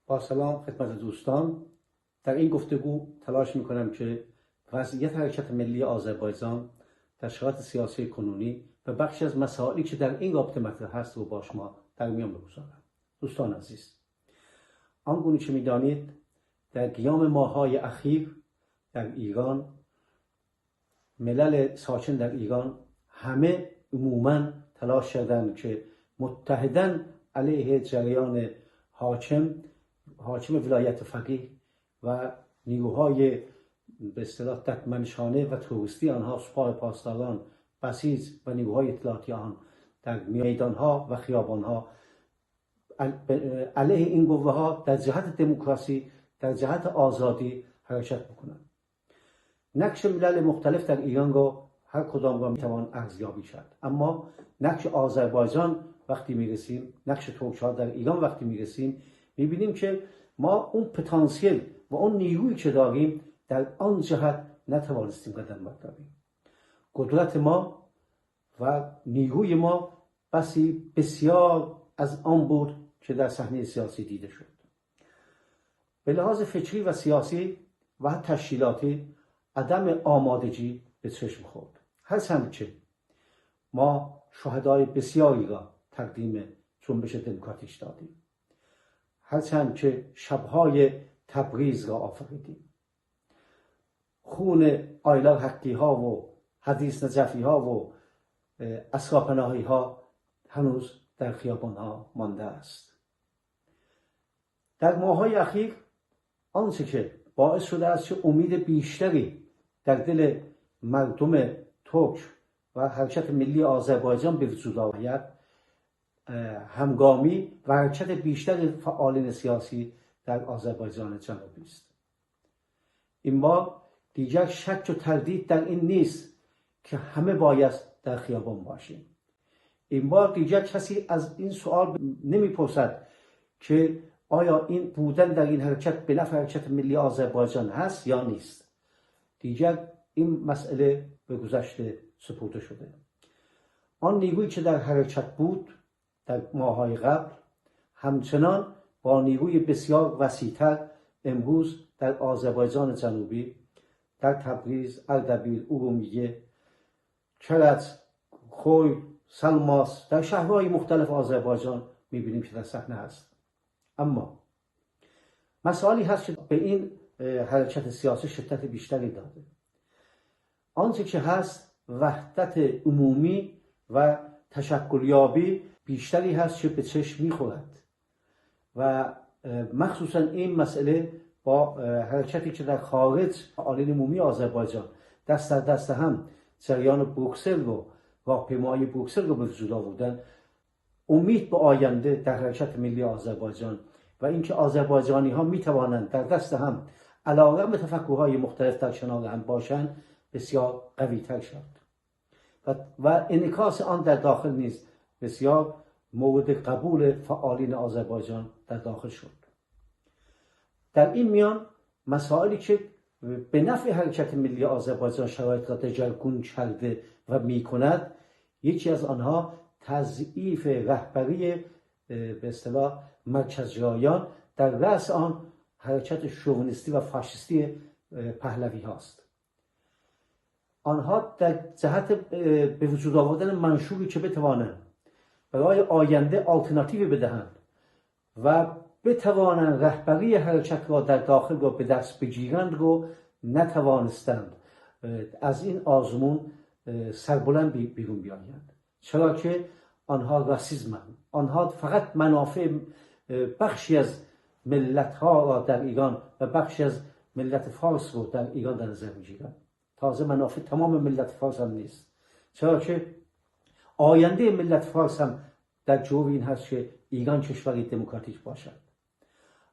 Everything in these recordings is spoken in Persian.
با سلام خدمت دوستان. در این گفتگو تلاش میکنم که وضعیت حرکت ملی آذربایجان در شرایط سیاسی کنونی و بخشی از مسائلی که در این رابطه مطرح هست رو با شما در میان بگذارم. دوستان عزیز، آنگونه که میدانید در قیام ماه‌های اخیر در ایران ملل ساکن در ایران همه عموماً تلاش کردند که متحداً علیه جریان حاکم ولایت فقیه و نیروهای به اصطلاح ددمنشانه و تروریستی آنها، سپاه پاسداران، بسیج و نیروهای اطلاعاتی آن در میدانها و خیابانها علیه این قوه ها در جهت دموکراسی، در جهت آزادی حرکت بکنند. نقش ملل مختلف در ایران رو هر کدام را میتوان ارزیابی کرد، اما نقش آذربایجان وقتی میرسیم، نقش ترک‌ها در ایران وقتی میرسیم، میبینیم که ما اون پتانسیل و اون نیرویی که داریم در آن جهت نتوانستیم قدم برداریم. قدرت ما و نیروی ما بسیار از آن بود که در صحنه سیاسی دیده شد. به لحاظ فکری و سیاسی و تشکیلاتی عدم آمادگی به چشم خورد. هرچند که ما شهدای بسیاری را تقدیم جنبش دموکراتیک دادیم، هرچند که شبهای تبریز را آفریدیم، خون آیلا حقی ها و حدیث نجفی ها و اسرا ها هنوز در خیابان ها مانده است. در ماه‌های اخیر آنچه که باعث شده است که امید بیشتری در دل مردم ترک و حرکت ملی آذربایجان به وجود آید، همگامی و حرکت بیشتر فعالین سیاسی در آذربایجان جنوبی است. این بار دیگر شک و تردید در این نیست که همه باید در خیابان باشیم. این بار دیگر کسی از این سوال نمیپرسد که آیا این بودن در این حرکت به نفع حرکت ملی آذربایجان هست یا نیست. دیگر این مسئله به گذشته سپرده شده. آن نیرویی که در حرکت بود در ماه‌های قبل، همچنان با نیروی بسیار وسیع‌تر امروز در آذربایجان جنوبی، در تبریز، اردبیل، ارومیه، کرج، خوی، سلماس، در شهرهای مختلف آذربایجان می‌بینیم که در صحنه هست. اما مسائلی هست که به این حرکت سیاسی شدت بیشتری داده. آنچه که هست وحدت عمومی و تشکلیابی بیشتری هست که به چشم می‌خورد و مخصوصا این مسئله با حرکتی که در خارج فعالین عمومی آذربایجان دست در دست هم جریان بروکسل رو، راهپیمایی بروکسل رو به وجود آوردن، امید به آینده در حرکت ملی آذربایجان و اینکه آذربایجانی ها می توانند در دست هم علیرغم تفکرهای مختلف در کنار هم باشند بسیار قوی تر شد و انعکاس آن در داخل نیز بسیار مورد قبول فعالین آذربایجان در داخل شد. در این میان مسائلی که به نفع حرکت ملی آذربایجان شرایط را دگرگون کرده و می کند، یکی از آنها تضعیف رهبری به اصطلاح مرکزگرایان در رأس آن حرکت شوونیستی و فاشیستی پهلوی هاست. آنها در جهت به وجود آوردن منشوری که بتوانند برای آینده آلترناتیوی بدهند و بتوانند رهبری حرکت را در داخل را به دست بگیرند رو نتوانستند از این آزمون سربلند بیرون بیایند، چرا که آنها راسیسمند. آنها فقط منافع بخشی از ملت ها را در ایران و بخشی از ملت فارس رو در ایران در نظر میگیرند. تازه منافع تمام ملت فارس هم نیست، چرا که آینده ملت فارس هم در جواب این هست که ایران کشوری دموکراتیک باشد.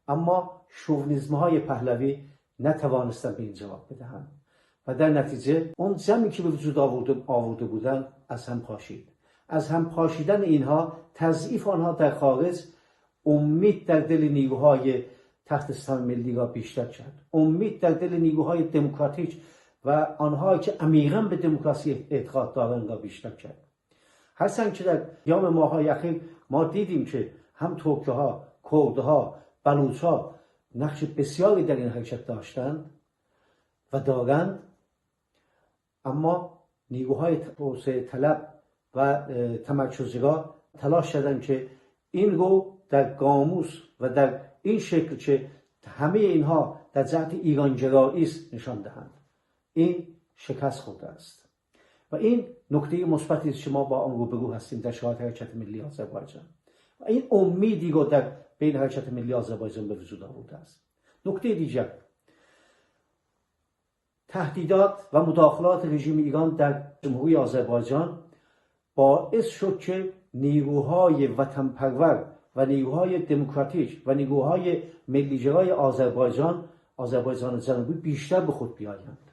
اما شوونیسم های پهلوی نتوانستند به این جواب بدهند و در نتیجه اون جمعی که به وجود آورده بودند از هم پاشید. از هم پاشیدن اینها، تضعیف آنها در خارج، امید در دل نیروهای تحت سلطه ملی را بیشتر کرد. امید در دل نیروهای دموکراتیک و آنها که عمیقاً به دموکراسی اعتقاد دارند را بیشتر کرد. هرچند که در قیام ماه‌های اخیر ما دیدیم که هم ترک‌ها، کردها بلوچ‌ها نقش بسیاری در این حرکت داشتند و دارند، اما نیروهای توسعه طلب و تمرکزگرا تلاش کردند که این رو در قاموس و در این شکل که همه اینها در جهت ایرانگرایی است نشان دهند. این شکست خورده است و این نکته مثبتی است که ما با آن روبرو هستیم در شرایط حرکت ملی آذربایجان و این امیدی رو در بین حرکت ملی آذربایجان به وجود آورده است. نکته دیگر، تهدیدات و مداخلات رژیم ایران در جمهوری آذربایجان باعث شد که نیروهای وطنپرور و نیروهای دموکراتیک و نیروهای ملیگرای آذربایجان جنوبی بیشتر به خود بیایند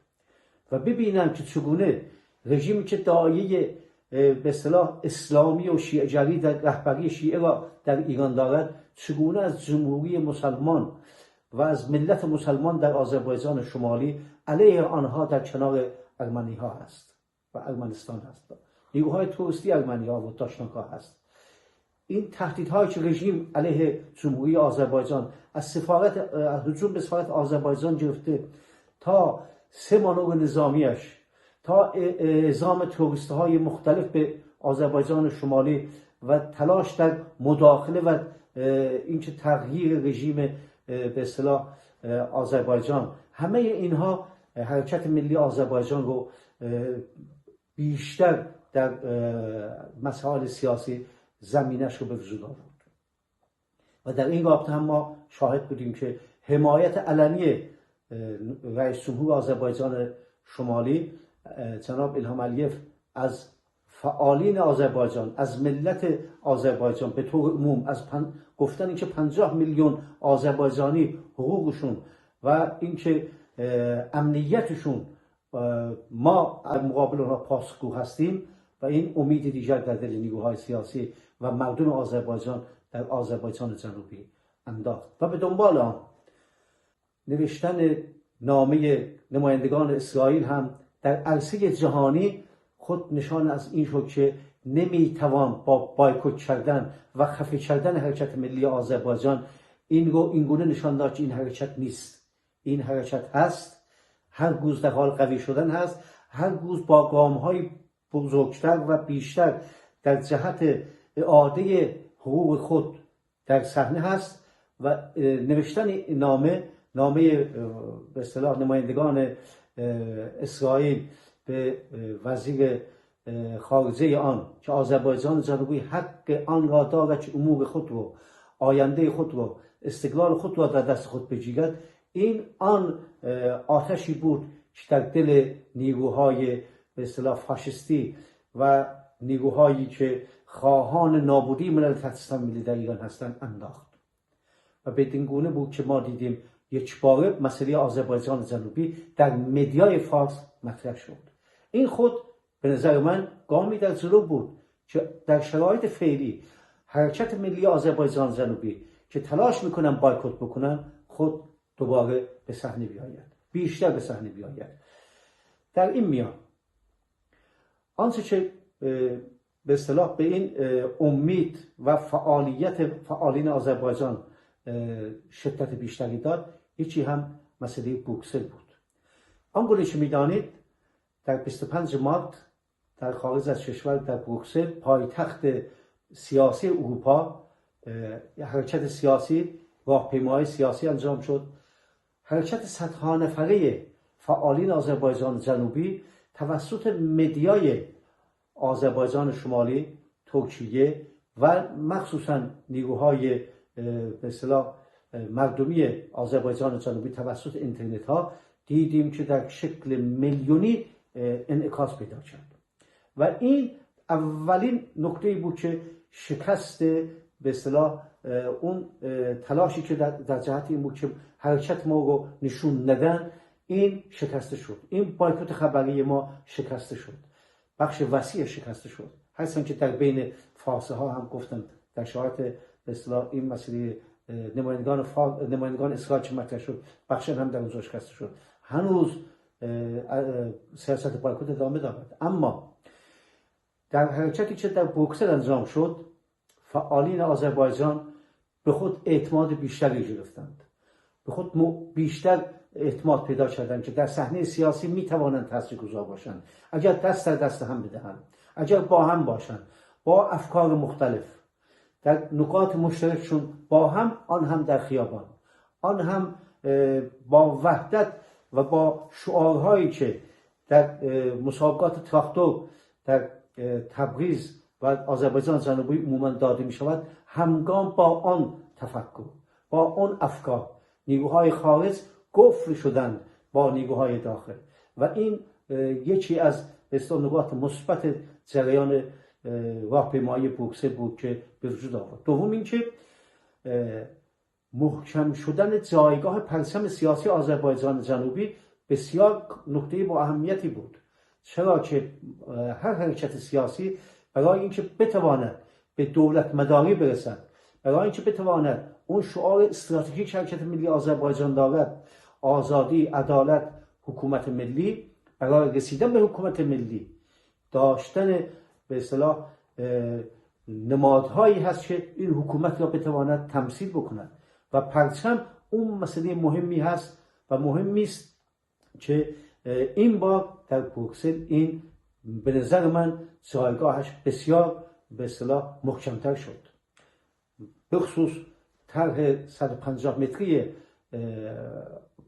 و ببینند که چگونه رژیمی که داعیه به اصطلاح اسلامی و شیعه‌گری در رهبری شیعه را در ایران دارد، چگونه از جمهوری مسلمان و از ملت مسلمان در آذربایجان شمالی علیه آنها در کنار ارمنی ها هست و ارمنستان هست، نیروهای توسعه ارمنی ها و داشناکا هست. این تهدیدهایی که رژیم علیه جمهوری آذربایجان از هجوم به سفارت آذربایجان گرفته تا 3 مانور نظامیش، تا اعزام تروریست‌های مختلف به آذربایجان شمالی و تلاش در مداخله و اینکه تغییر رژیم به اصطلاح آذربایجان، همه اینها حرکت ملی آذربایجان رو بیشتر در مسائل سیاسی زمینش رو به وجود آورد و در این رابطه هم ما شاهد بودیم که حمایت علنی رئیس جمهور آذربایجان شمالی جناب الهام علیف از فعالین آذربایجان، از ملت آذربایجان به طور عموم، از گفتن اینکه 50 میلیون آذربایجانی حقوقشون و اینکه امنیتشون ما مقابل اونها پاسخگو هستیم و این امید دیگر در دل نیروهای سیاسی و مردم آذربایجان در آذربایجان جنوبی انداخت و به دنبال آن نوشتن نامه نمایندگان اسرائیل هم در عرصه جهانی خود نشان از این شد که نمیتوان با بایکوت کردن و خفه کردن حرکت ملی آذربایجان این گونه نشان داد که این حرکت نیست. این حرکت هست، هر روز در حال قوی شدن هست، هر روز با گام‌های بزرگتر و بیشتر در جهت اعاده حقوق خود در صحنه هست و نوشتن نامه به اصطلاح نمایندگان اسرائیل به وزیر خارجه آن که آذربایجان جنوبی حق آن را دارد که امور خود رو، آینده خود رو، استقلال خود را در دست خود بگیرد، این آن آتشی بود که در دل نیروهای به اصطلاح فاشisتی و نیروهایی که خواهان نابودی ملل تحت سلطه ملی در ایران هستند انداخت و بدین گونه بود که ما دیدیم یک باره مسئله آذربایجان جنوبی در مدیای فارس مطرح شد. این خود به نظر من گامی در جلو بود که در شرایط فعلی حرکت ملی آذربایجان جنوبی که تلاش میکنن بایکوت بکنن خود دوباره به صحنه بیاید، بیشتر به صحنه بیاید. در این میان آنچه که به اصطلاح به این امید و فعالیت فعالین آذربایجان شدت بیشتری داد، یکی هم مسئله بروکسل بود. آنگونه که میدانید در 25 مارت در خارج از کشور در بروکسل، پایتخت سیاسی اروپا، حرکت سیاسی، راهپیمایی سیاسی انجام شد. حرکت صدها نفره فعالین آذربایجان جنوبی توسط مدیای آذربایجان شمالی، ترکیه و مخصوصا نیروهای به اصطلاح مردمی آذربایجان جنوبی توسط اینترنت ها دیدیم که در شکل میلیونی انعکاس پیدا کرد و این اولین نکته بود که شکست به اصطلاح اون تلاشی که در جهت این بود که حرکت ما رو نشون ندن، این شکسته شد. این بایکوت خبری ما شکسته شد، بخش وسیع شکسته شد. هستن که در فارسه ها هم گفتن در شرایط به اصطلاح این مسئله نمایندگان اسرائیل که مطرح شد، بخش هم در اونجا شکسته شد. هنوز سیاست بایکوت ادامه دارد، اما در حرکتی که در بروکسل انجام شد، فعالین آذربایجان به خود اعتماد بیشتری گرفتند، به خود بیشتر اعتماد پیدا کردند که در صحنه سیاسی میتوانند تاثیرگذار باشند اگر دست در دست هم بدهند، اگر با هم باشند، با افکار مختلف در نکات مشترکشون با هم، آن هم در خیابان، آن هم با وحدت و با شعارهایی که در مسابقات تراکتور در تبریز و آذربایجان جنوبی عموما داده می شود، همگام با آن تفکر، با آن افکار نیروهای خارج گفر شدند با نیروهای داخل و این یکی از نکات مثبت جریان راهپیمایی بروکسل بود که به وجود آورد. دوم اینکه محکم شدن جایگاه پرچم سیاسی آذربایجان جنوبی بسیار نکته با اهمیتی بود، چرا که هر حرکت سیاسی برای اینکه بتواند به دولت مداری برسد، برای اینکه بتواند اون شعار استراتژیک حرکت ملی آذربایجان دارد، آزادی، عدالت، حکومت ملی، برای رسیدن به حکومت ملی داشتن به اصطلاح نمادهایی هست که این حکومت را بتواند تمثیل بکند و پرچم اون مسئله مهمی هست و مهمی است که این بار در بروکسل این به نظر من جایگاهش بسیار به اصطلاح محکمتر شد. بخصوص طرح 150 متری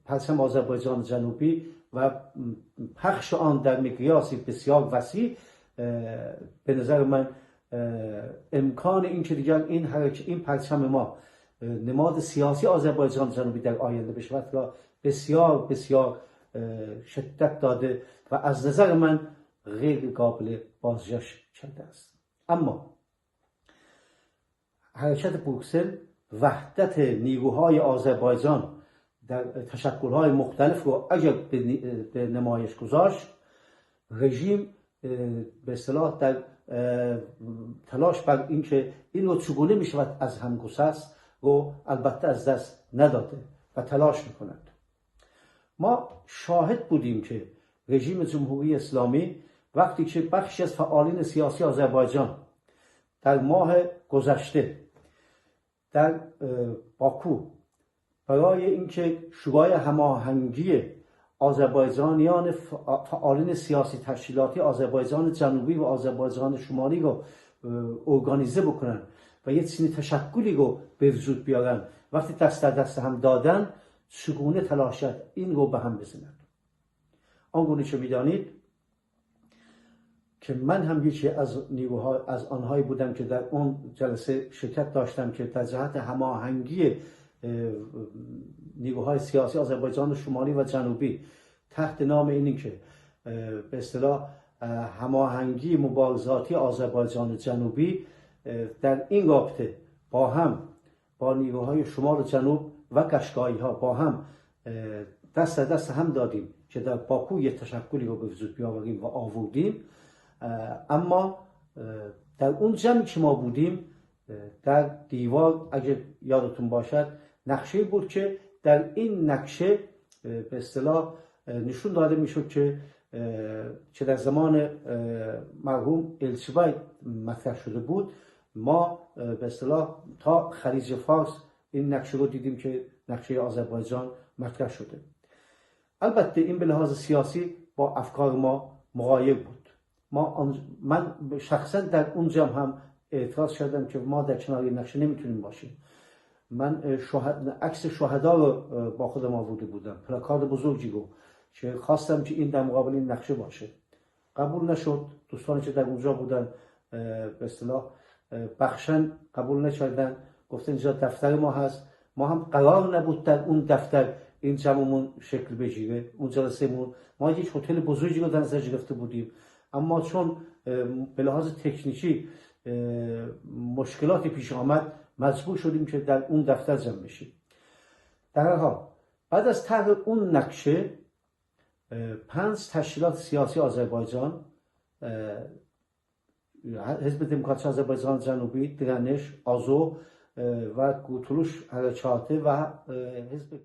پرچم آذربایجان جنوبی و پخش آن در مقیاسی بسیار وسیع، به نظر من امکان این که دیگر این پرچم ما نماد سیاسی آذربایجان جنوبی در آینده بشود را بسیار بسیار شدت داده و از نظر من غیر قابل بازجوش کرده است. اما حرکت بروکسل وحدت نیروهای آذربایجان در تشکل‌های مختلف رو اگر به نمایش گذاشت، رژیم به اصطلاح در تلاش بر اینکه این رو چگونه می شود از هم گسست رو البته از دست نداده و تلاش می کند. ما شاهد بودیم که رژیم جمهوری اسلامی وقتی که بخشی از فعالین سیاسی آذربایجان در ماه گذشته در باکو برای اینکه شورای هماهنگی آذربایجانیان فعالین سیاسی تشکیلاتی آذربایجان جنوبی و آذربایجان شمالی رو ارگانیزه بکنن و یه چنین تشکلی رو به وجود بیارن، وقتی دست در دست هم دادن چگونه تلاش کرد این رو به هم بزنند. آنگونه که میدانید که من هم یکی از آنهایی بودم که در اون جلسه شرکت داشتم که در جهت هماهنگی نیروهای سیاسی آذربایجان شمالی و جنوبی تحت نام اینی که به اصطلاح هماهنگی مبارزاتی آذربایجان جنوبی در این رابطه با نیروهای شمال و جنوب و قشقایی ها با هم دست در دست هم دادیم که در باکو یک تشکلی رو به وجود بیاوریم و آوردیم. اما در اون جمعی که ما بودیم در دیوار اگر یادتون باشد نقشه بود که در این نقشه به اصطلاح نشون داده میشد که در زمان مرحوم الچیبای مطرح شده بود. ما به اصطلاح تا خلیج فارس این نقشه رو دیدیم که نقشه آذربایجان مطرح شده. البته این به لحاظ سیاسی با افکار ما مغایر بود. من شخصا در اونجا هم اعتراض کردم که ما در کنار این نقشه نمیتونیم باشیم. من عکس شهدا رو با خودم آورده بودم، پلاکارد بزرگی رو که خواستم که این در مقابل این نقشه باشه. قبول نشد. دوستانی که در اونجا بودن به اصطلاح بخشن قبول نکردن، گفتن اینجا دفتر ما هست. ما هم قرار نبود در اون دفتر این جمعمون شکل بگیره. اون جلسه‌مون ما یک هتل بزرگی رو در نظر گرفته بودیم، اما چون به لحاظ تکنیکی مشکلاتی پیش آمد مجبور شدیم که در اون دفتر جمع بشیم. در هر حال بعد از طرح اون نقشه 5 تشکیلات سیاسی آذربایجان، حزب دموکراتیک آذربایجان جنوبی، درنش، آزو و گوتولوش حرکاته و حزب